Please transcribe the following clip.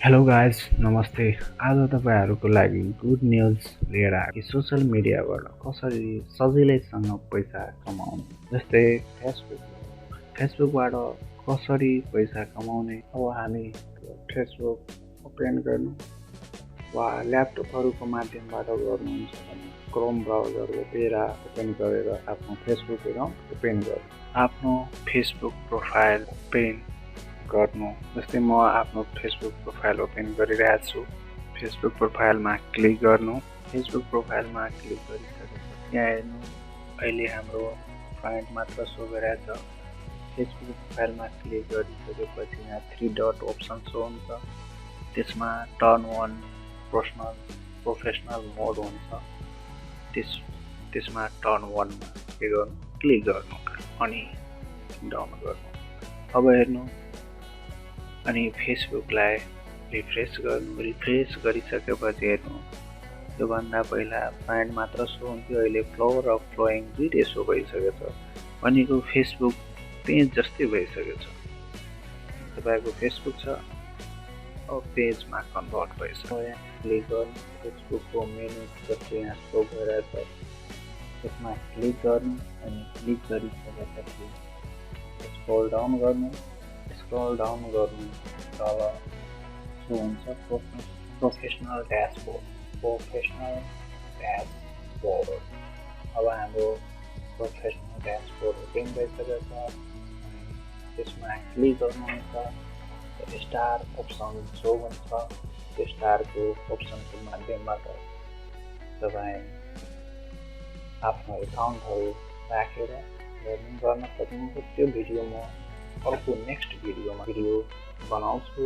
Hello guys नमस्ते। आज तपाईँहरूको लागि गुड न्युज लिएर आएको सोसियल मिडियाबाट कसरी सजिलैसँग पैसा कमाउने, जस्तै फेसबुकबाट कसरी पैसा कमाउने। अब हामी फेसबुक ओपन गर्नु वा ल्यापटपहरूको माध्यमबाट गर्नुहुन्छ भने क्रोम ब्राउजर ओपेरा ओपन गरेर आफ्नो फेसबुक एकाउन्ट ओपन गर्नु, आफ्नो फेसबुक प्रोफाइल ओपन गर्नु। जस्तै म आफ्नो फेसबुक प्रोफाइल ओपन गरिरहेको छु। फेसबुक प्रोफाइलमा क्लिक गर्नु। फेसबुक प्रोफाइलमा क्लिक गरिसकेपछि यहाँ हेर्नु, अहिले हाम्रो फाइन्ड मात्र सो गरिरहेको छ। फेसबुक प्रोफाइलमा क्लिक गरिसकेपछि यहाँ 3 डट अप्सन सो हुन्छ। त्यसमा टर्न अन प्रोफेसनल मोड हुन्छ। त्यसमा टर्न 1 मा के गर्नु, क्लिक गर्नु अनि डाउन गर्नु। अब हेर्नु, अनि फेसबुकलाई रिफ्रेस गर्नु। रिफ्रेस गरिसकेपछि हेर्नु, योभन्दा पहिला फाइन्ड मात्र सो हुन्थ्यो, अहिले फ्लो र फ्लोइङ दुईटै सो भइसकेको छ। भनेको फेसबुक पेज जस्तै भइसकेको छ। तपाईँको फेसबुक छ, अब पेजमा कन्भर्ट भइसक्यो। यहाँ क्लिक गर्नु, फेसबुकको मेनु जस्तै यहाँ सो भइरहेछ त्यसमा क्लिक गर्नु। अनि क्लिक गरिसकेपछि स्क्रोल डाउन गर्नु। स्क्रोल डाउन गर्नु, तल सो हुन्छ प्रोफेसनल ड्यासबोर्ड। अब हाम्रो प्रोफेसनल ड्यासबोर्ड ओपन भइसकेको छ। त्यसमा क्लिक गर्नुहुन्छ, स्टार अप्सन सो हुन्छ। त्यो स्टारको अप्सनको माध्यमबाट तपाईँ आफ्नो एकाउन्टहरू राखेर गर्न सक्नुहुन्छ। त्यो भिडियो म अर्को नेक्स्ट भिडियो बनाउँछु।